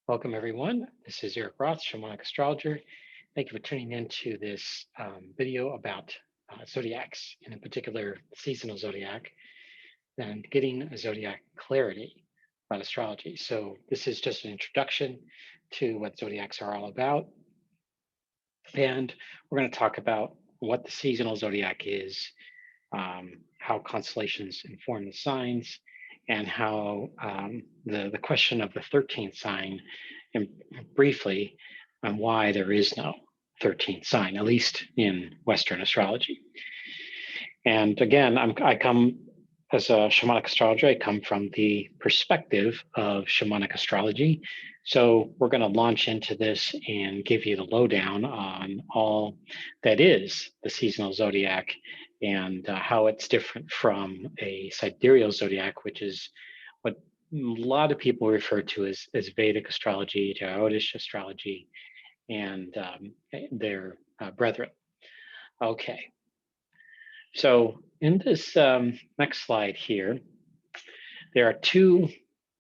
Welcome, everyone. This is Erik Roth, Shamanic astrologer. Thank you for tuning into this video about zodiacs, and in particular, seasonal zodiac, and getting a zodiac clarity about astrology. So this is just an introduction to what zodiacs are all about. And we're going to talk about what the seasonal zodiac is, how constellations inform the signs, and how the question of the 13th sign, and briefly, on why there is no 13th sign, at least in Western astrology. And again, I come as a shamanic astrologer. I come from the perspective of shamanic astrology. So we're going to launch into this and give you the lowdown on all that is the seasonal zodiac and how it's different from a sidereal zodiac, which is what a lot of people refer to as Vedic astrology, Jyotish astrology, and their brethren. Okay. So in this next slide here, there are two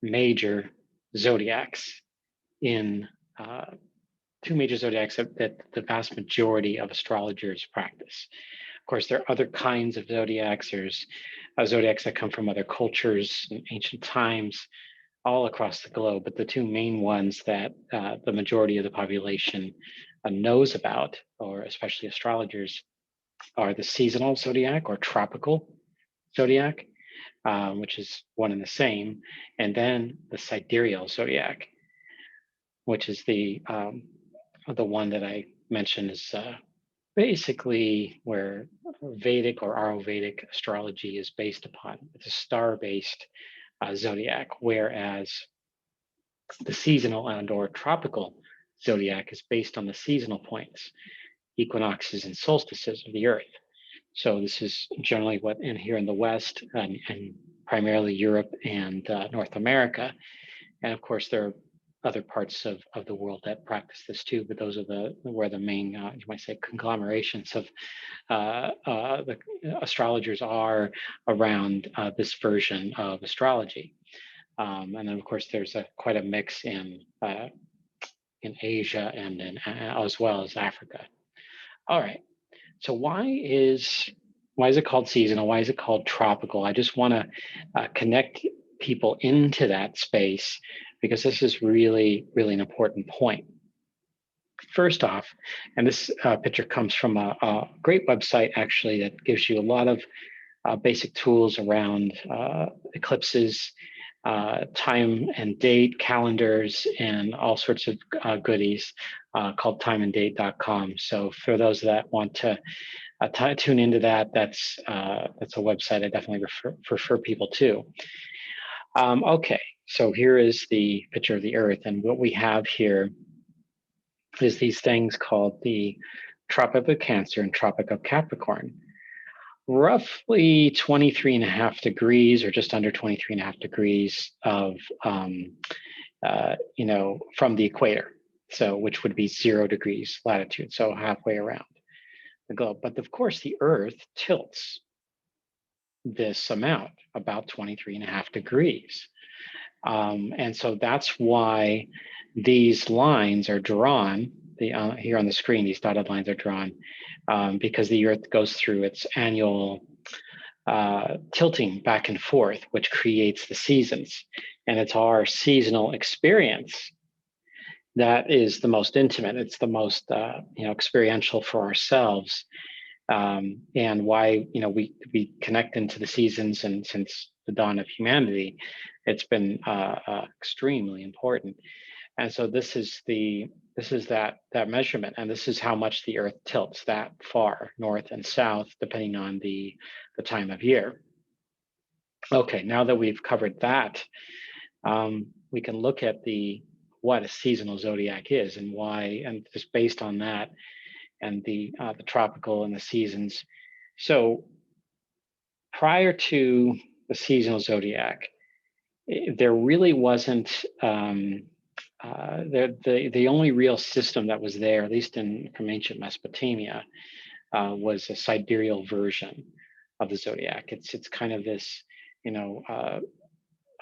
major zodiacs that the vast majority of astrologers practice. Of course, there are other kinds of zodiacs. There's zodiacs that come from other cultures in ancient times, all across the globe. But the two main ones that the majority of the population knows about, or especially astrologers, are the seasonal zodiac or tropical zodiac, which is one and the same, and then the sidereal zodiac, which is the one that I mentioned is basically where Vedic or Ayurvedic astrology is based upon. It's a star-based zodiac, whereas the seasonal and or tropical zodiac is based on the seasonal points, equinoxes and solstices of the earth. So this is generally what in here in the West and primarily Europe and North America. And of course, there are other parts of the world that practice this too, but those are where the main, you might say, conglomerations of the astrologers are around this version of astrology. And then, of course, there's quite a mix in Asia and as well as Africa. All right. So why is it called seasonal? Why is it called tropical? I just want to connect people into that space because this is really, really an important point. First off, and this picture comes from a great website actually that gives you a lot of basic tools around eclipses, time and date calendars, and all sorts of goodies called timeanddate.com. So for those that want to tune into that, that's a website I definitely refer people to. Okay, so here is the picture of the Earth, and what we have here is these things called the Tropic of Cancer and Tropic of Capricorn. Roughly 23.5 degrees, or just under 23.5 degrees of, from the equator. So, which would be 0 degrees latitude, so halfway around the globe. But of course, the Earth tilts this amount, about 23.5 degrees. And so that's why these lines are drawn, here on the screen, these dotted lines are drawn, because the Earth goes through its annual tilting back and forth, which creates the seasons. And it's our seasonal experience that is the most intimate. It's the most experiential for ourselves, and why we connect into the seasons. And since the dawn of humanity, it's been extremely important. And so this is that measurement, and this is how much the Earth tilts that far north and south, depending on the time of year. Okay, now that we've covered that, we can look at what a seasonal zodiac is and why, and just based on that, and the tropical and the seasons. So prior to the seasonal zodiac, there really wasn't. The only real system that was there, at least from ancient Mesopotamia, was a sidereal version of the zodiac. It's kind of this,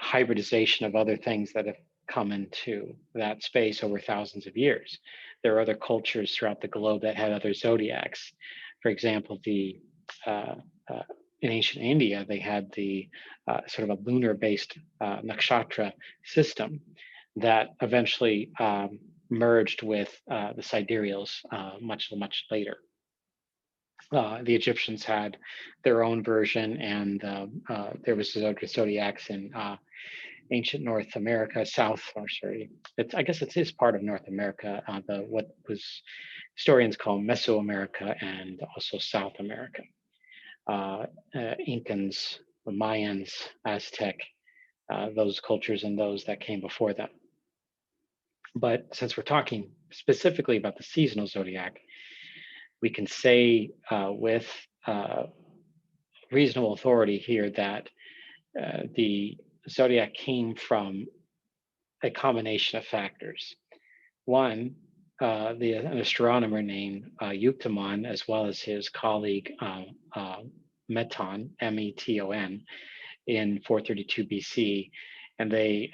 hybridization of other things that have come into that space over thousands of years. There are other cultures throughout the globe that had other zodiacs. For example, uh, uh, in ancient India, they had the sort of a lunar-based nakshatra system that eventually merged with the sidereals much later. The Egyptians had their own version, and there was zodiacs in ancient North America, I guess it is part of North America, the what was historians call Mesoamerica and also South America. Incans, the Mayans, Aztec, those cultures and those that came before them. But since we're talking specifically about the seasonal zodiac, we can say with reasonable authority here that the zodiac came from a combination of factors. One, an astronomer named Euctemon, as well as his colleague Meton, M-E-T-O-N, in 432 BC. And they,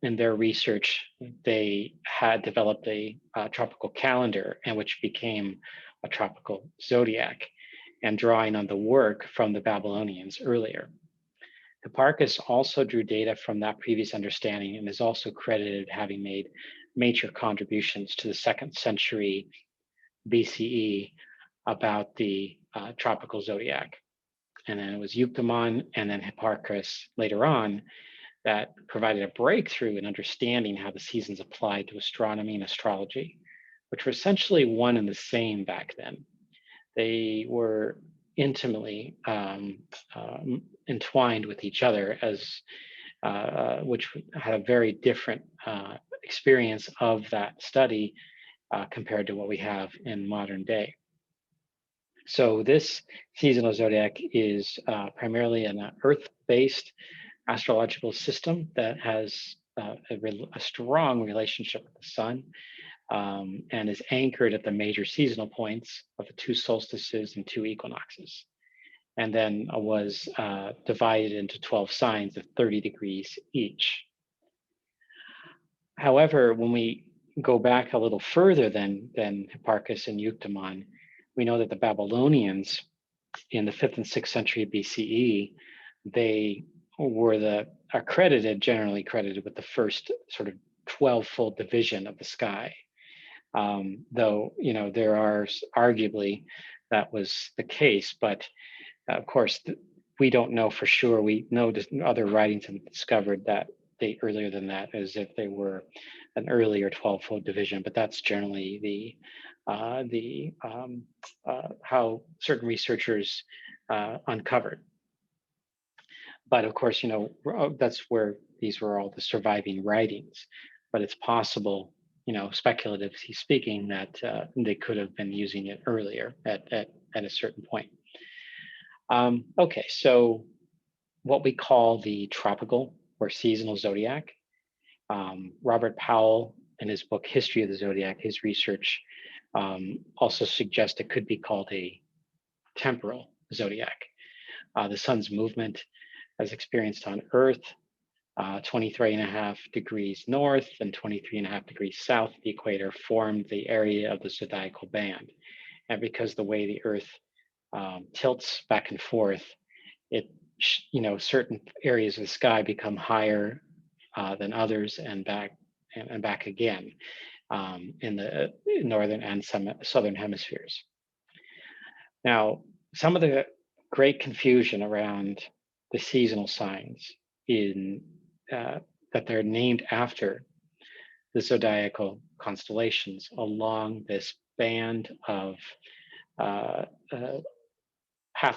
in their research, they had developed a tropical calendar, and which became a tropical zodiac, and drawing on the work from the Babylonians earlier. Hipparchus also drew data from that previous understanding and is also credited having made major contributions to the 2nd century BCE about the tropical zodiac. And then it was Euctemon and then Hipparchus later on that provided a breakthrough in understanding how the seasons applied to astronomy and astrology, which were essentially one and the same back then. They were intimately entwined with each other, as which had a very different experience of that study compared to what we have in modern day. So this seasonal zodiac is primarily an Earth-based astrological system that has a strong relationship with the sun, and is anchored at the major seasonal points of the 2 solstices and 2 equinoxes. And then was divided into 12 signs of 30 degrees each. However, when we go back a little further than Hipparchus and Euctemon, we know that the Babylonians in the 5th and 6th century BCE, they were generally credited with the first sort of 12-fold division of the sky. Though, there are arguably that was the case, but of course, we don't know for sure. We know other writings have discovered that date earlier than that, as if they were an earlier 12-fold division, but that's generally how certain researchers uncovered. But of course, that's where these were all the surviving writings. But it's possible, speculatively speaking, that they could have been using it earlier at a certain point. Okay, so what we call the tropical or seasonal zodiac, Robert Powell, in his book History of the Zodiac, his research also suggests it could be called a temporal zodiac. The sun's movement as experienced on Earth, 23.5 degrees north and 23.5 degrees south of the equator formed the area of the zodiacal band. And because the way the Earth tilts back and forth, certain areas of the sky become higher than others and back again in the northern and southern hemispheres. Now, some of the great confusion around the seasonal signs that they're named after the zodiacal constellations along this band of path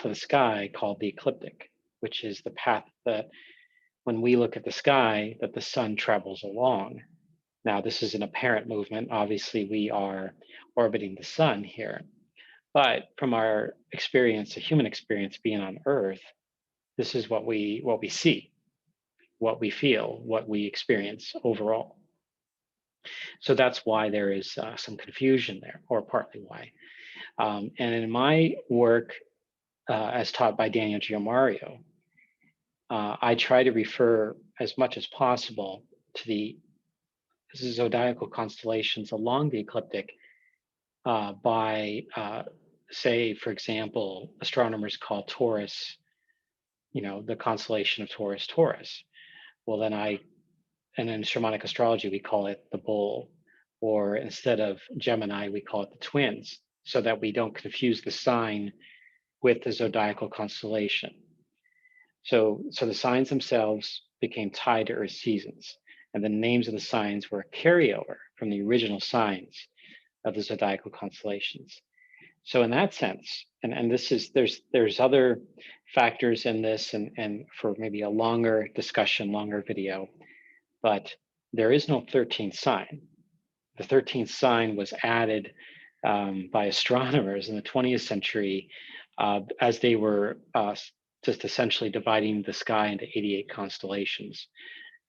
of the sky called the ecliptic, which is the path that when we look at the sky that the sun travels along. Now, this is an apparent movement. Obviously, we are orbiting the sun here, but from our experience, a human experience being on Earth, this is what we see, what we feel, what we experience overall. So that's why there is some confusion there, or partly why. And in my work, as taught by Daniel Giamario, I try to refer as much as possible to the zodiacal constellations along the ecliptic by, say, for example, astronomers call Taurus, the constellation of Taurus. Well, and in shamanic astrology, we call it the bull, or instead of Gemini, we call it the twins, so that we don't confuse the sign with the zodiacal constellation. So the signs themselves became tied to Earth seasons, and the names of the signs were a carryover from the original signs of the zodiacal constellations. So in that sense, and this is there's other factors in this, and for maybe a longer discussion, longer video, but there is no 13th sign. The 13th sign was added by astronomers in the 20th century as they were just essentially dividing the sky into 88 constellations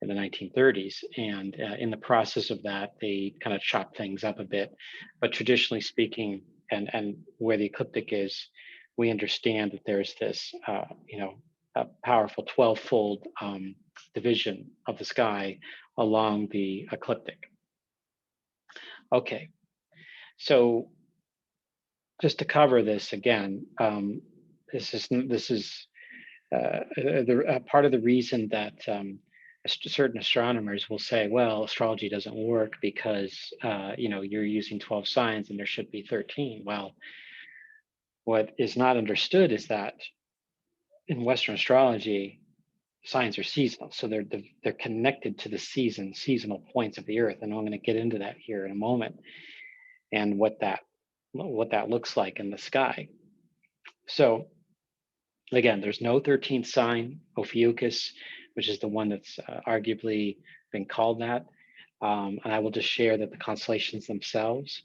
in the 1930s. And in the process of that, they kind of chopped things up a bit. But traditionally speaking, and where the ecliptic is, we understand that there's this, a powerful 12-fold division of the sky along the ecliptic. Okay, so just to cover this again, this is part of the reason that certain astronomers will say, well, astrology doesn't work because you're using 12 signs and there should be 13. Well, what is not understood is that in Western astrology, signs are seasonal, so they're connected to the seasonal points of the Earth, and I'm going to get into that here in a moment, and what that looks like in the sky. So again, there's no 13th sign, Ophiuchus, which is the one that's arguably been called that. And I will just share that the constellations themselves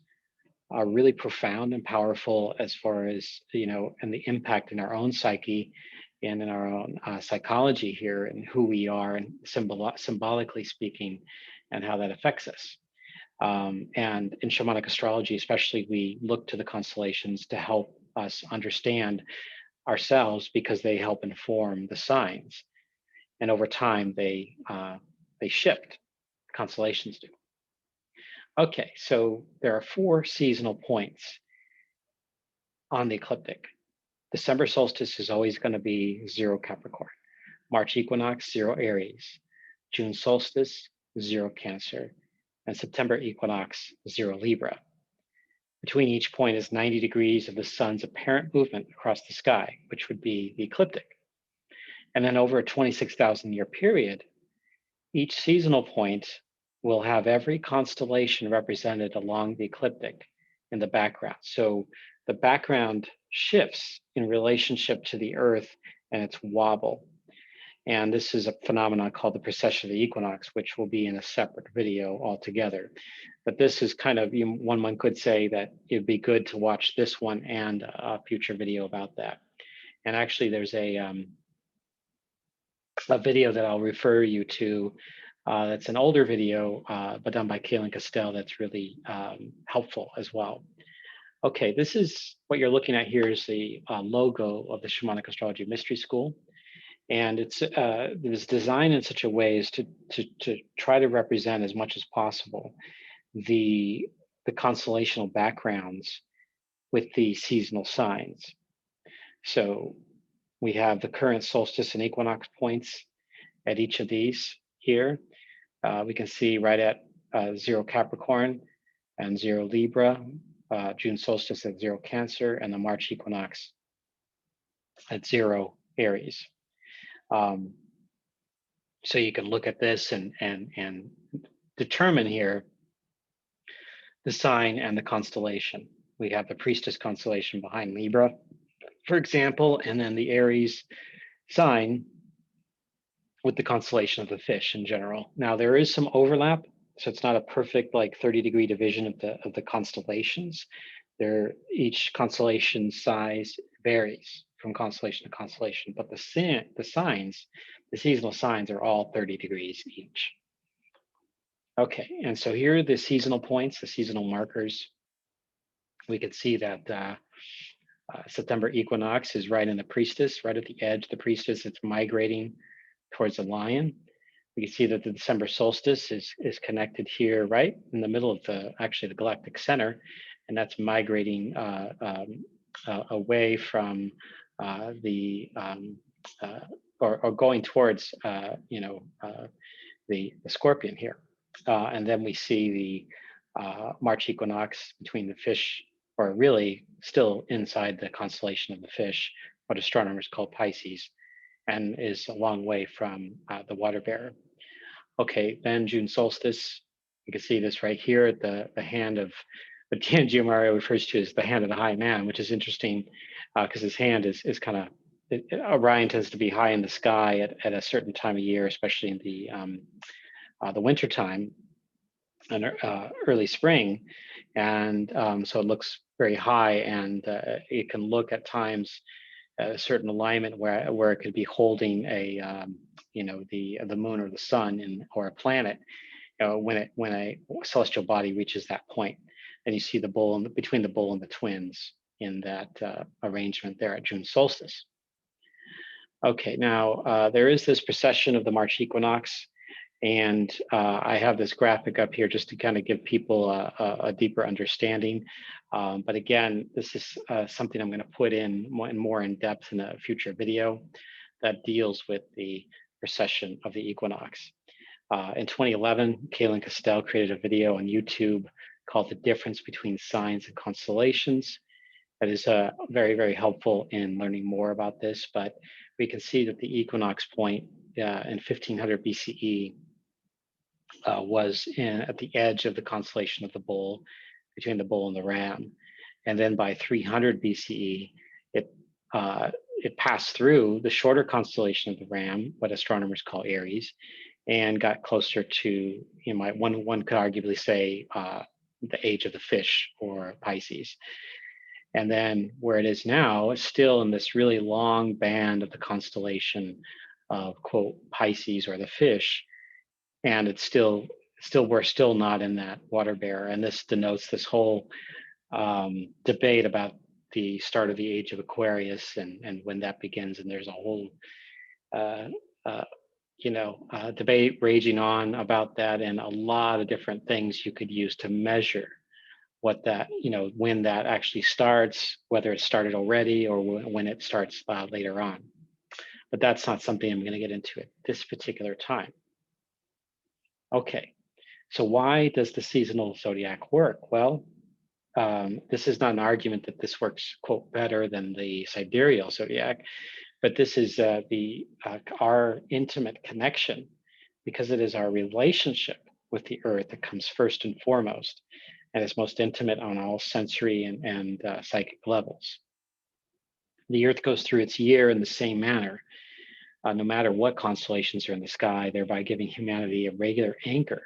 are really profound and powerful as far as, and the impact in our own psyche and in our own psychology here and who we are and symbolically speaking and how that affects us. And in shamanic astrology, especially, we look to the constellations to help us understand ourselves because they help inform the signs. And over time, they shift, constellations do. Okay, so there are 4 seasonal points on the ecliptic. December solstice is always going to be 0 Capricorn. March equinox, 0 Aries. June solstice, 0 Cancer. And September equinox, 0 Libra. Between each point is 90 degrees of the sun's apparent movement across the sky, which would be the ecliptic. And then over a 26,000 year period, each seasonal point will have every constellation represented along the ecliptic in the background. So the background shifts in relationship to the Earth and its wobble. And this is a phenomenon called the precession of the equinox, which will be in a separate video altogether. But this is kind of, one could say that it'd be good to watch this one and a future video about that. And actually there's a video that I'll refer you to that's an older video, but done by Kaylin Castell, that's really helpful as well. Okay, this is what you're looking at here is the logo of the Shamanic Astrology Mystery School. And it was designed in such a way as to try to represent as much as possible the constellational backgrounds with the seasonal signs. So we have the current solstice and equinox points at each of these here. We can see right at 0 Capricorn and 0 Libra, June solstice at 0 Cancer, and the March equinox at 0 Aries. So you can look at this and determine here the sign and the constellation. We have the priestess constellation behind Libra, for example, and then the Aries sign with the constellation of the fish in general. Now there is some overlap, so it's not a perfect 30-degree division of the constellations. Each constellation size varies from constellation to constellation, but the signs, the seasonal signs, are all 30 degrees each. Okay, and so here are the seasonal points, the seasonal markers. We can see that September equinox is right in the priestess, right at the edge of the priestess. It's migrating towards the lion. We can see that the December solstice is connected here, right in the middle of actually the galactic center, and that's migrating away from the or going towards the Scorpion here, and then we see the March equinox between the Fish, or really still inside the constellation of the Fish, what astronomers call Pisces, and is a long way from the Water Bearer. Okay, then June solstice, you can see this right here at the hand of, what Giamario refers to as the hand of the high man, which is interesting because his hand is kind of, Orion tends to be high in the sky at a certain time of year, especially in the winter time and early spring. And so it looks very high, and it can look at times a certain alignment where it could be holding the moon or the sun or a planet when a celestial body reaches that point. And you see the bull between the bull and the twins in that arrangement there at June solstice. Okay, now there is this precession of the March equinox, and I have this graphic up here just to kind of give people a deeper understanding. But again, this is something I'm going to put in more in depth in a future video that deals with the precession of the equinox. In 2011, Kaylin Castell created a video on YouTube called The Difference Between Signs and Constellations. That is very, very helpful in learning more about this, but we can see that the equinox point in 1500 BCE was at the edge of the constellation of the bull, between the bull and the ram. And then by 300 BCE, it passed through the shorter constellation of the ram, what astronomers call Aries, and got closer to, one could arguably say, the age of the Fish or Pisces. And then where it is now is still in this really long band of the constellation of, quote, Pisces or the Fish. And it's we're still not in that Water Bearer. And this denotes this whole debate about the start of the age of Aquarius and when that begins. And there's a whole debate raging on about that, and a lot of different things you could use to measure what that, when that actually starts, whether it started already or when it starts later on. But that's not something I'm going to get into at this particular time. Okay, so why does the seasonal zodiac work? Well, this is not an argument that this works, quote, better than the sidereal zodiac, but this is our intimate connection, because it is our relationship with the earth that comes first and foremost, and is most intimate on all sensory and psychic levels. The earth goes through its year in the same manner, no matter what constellations are in the sky, thereby giving humanity a regular anchor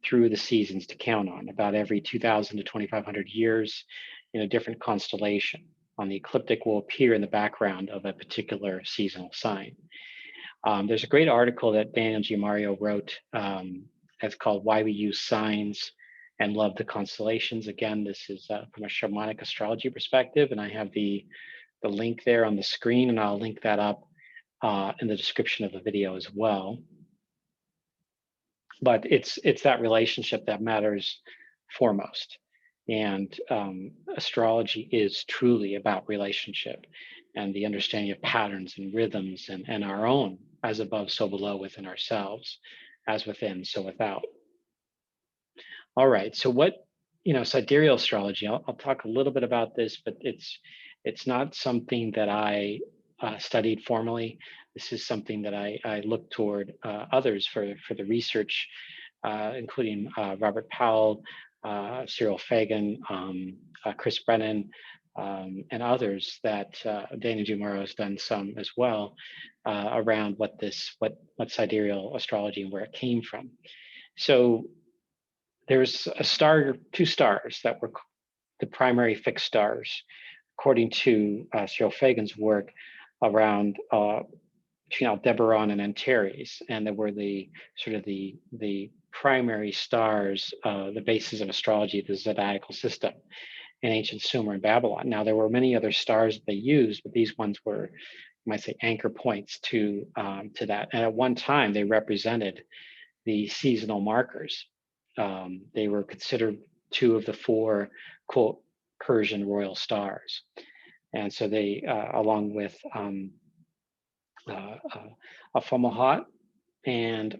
through the seasons to count on. About every 2,000 to 2,500 years in a different constellation on the ecliptic will appear in the background of a particular seasonal sign. There's a great article that Daniel Giamario wrote. It's called Why We Use Signs and Love the Constellations. Again, this is from a shamanic astrology perspective, and I have the link there on the screen, and I'll link that up in the description of the video as well. But it's that relationship that matters foremost. And astrology is truly about relationship and the understanding of patterns and rhythms and our own, as above, so below, within ourselves, as within, so without. All right, so what, sidereal astrology, I'll talk a little bit about this, but it's not something that I studied formally. This is something that I look toward others for the research, including Robert Powell, Cyril Fagan, Chris Brennan, and others that Daniel Giamario has done some as well around what sidereal astrology and where it came from. So there's two stars that were the primary fixed stars, according to Cyril Fagan's work, around between Aldebaran and Antares, and they were the primary stars, the basis of astrology, the zodiacal system in ancient Sumer and Babylon. Now, there were many other stars that they used, but these ones were might say anchor points to that. And at one time, they represented the seasonal markers. They were considered two of the four, quote, Persian royal stars. And so they, along with Afomahat and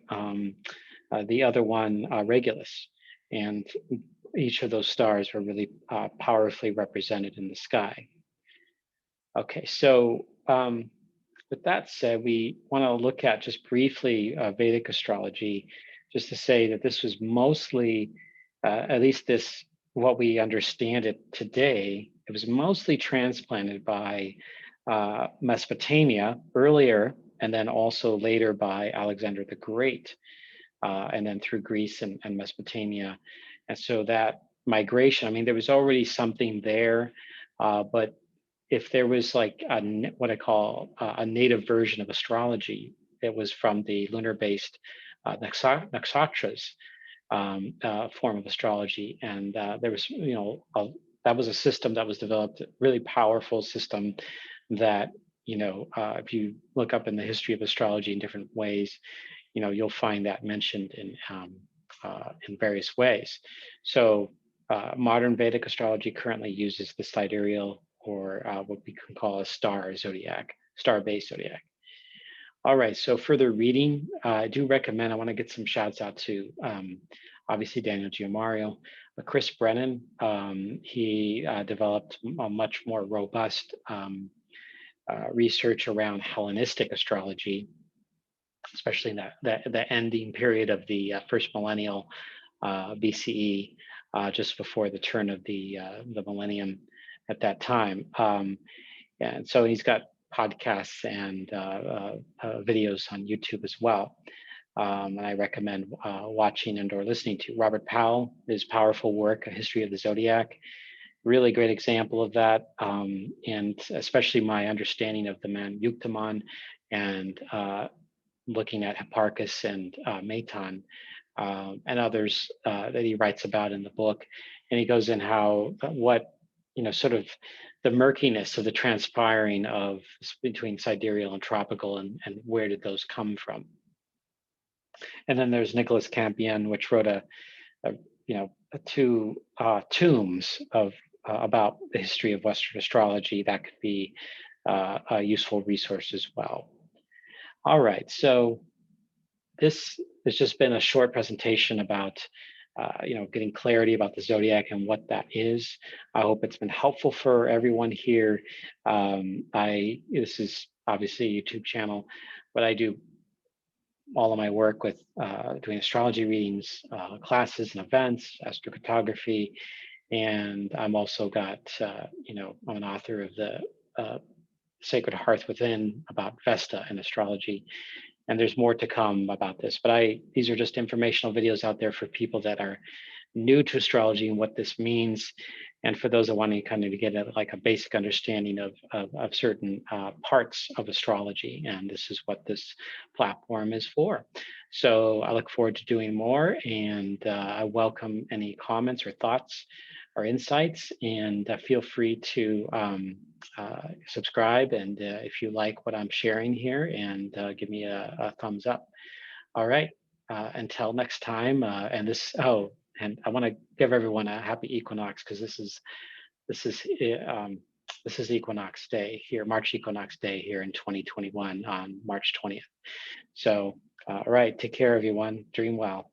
the other one, Regulus. And each of those stars were really powerfully represented in the sky. Okay, so with that said, we want to look at just briefly Vedic astrology, just to say that this was mostly, at least this, what we understand it today, it was mostly transplanted by Mesopotamia earlier, and then also later by Alexander the Great, and then through Greece and Mesopotamia. And so that migration, I mean, there was already something there, but if there was like what I call a native version of astrology, it was from the lunar-based nakshatras form of astrology, and there was, that was a system that was developed, a really powerful system that, if you look up in the history of astrology in different ways, you'll find that mentioned in various ways. So modern Vedic astrology currently uses the sidereal, or what we can call a star-based zodiac. All right, so further reading, I do recommend, I want to get some shouts out to obviously Daniel Giamario, but Chris Brennan. He developed a much more robust research around Hellenistic astrology, especially in the ending period of the first millennial BCE, just before the turn of the millennium at that time. And so he's got podcasts and videos on YouTube as well. And I recommend watching and or listening to Robert Powell, his powerful work, A History of the Zodiac. Really great example of that. And especially my understanding of the man Yuctemon, and looking at Hipparchus and Meton, and others that he writes about in the book. And he goes in how, sort of the murkiness of the transpiring of between sidereal and tropical, and where did those come from. And then there's Nicholas Campion, which wrote two tomes of about the history of Western astrology. That could be a useful resource as well. All right, so this has just been a short presentation about getting clarity about the zodiac and what that is. I hope it's been helpful for everyone here. This is obviously a YouTube channel, but I do all of my work with doing astrology readings, classes and events, astrocartography, and I'm also got, I'm an author of the Sacred Hearth Within about Vesta and astrology. And there's more to come about this, but these are just informational videos out there for people that are new to astrology and what this means, and for those that want to kind of get a basic understanding of certain parts of astrology. And this is what this platform is for. So I look forward to doing more, and I welcome any comments or thoughts or insights, and feel free to subscribe, and if you like what I'm sharing here, and give me a thumbs up. All right, until next time. And I want to give everyone a happy equinox, because this is Equinox Day here, March Equinox Day here in 2021 on March 20th. So, all right, take care, everyone. Dream well.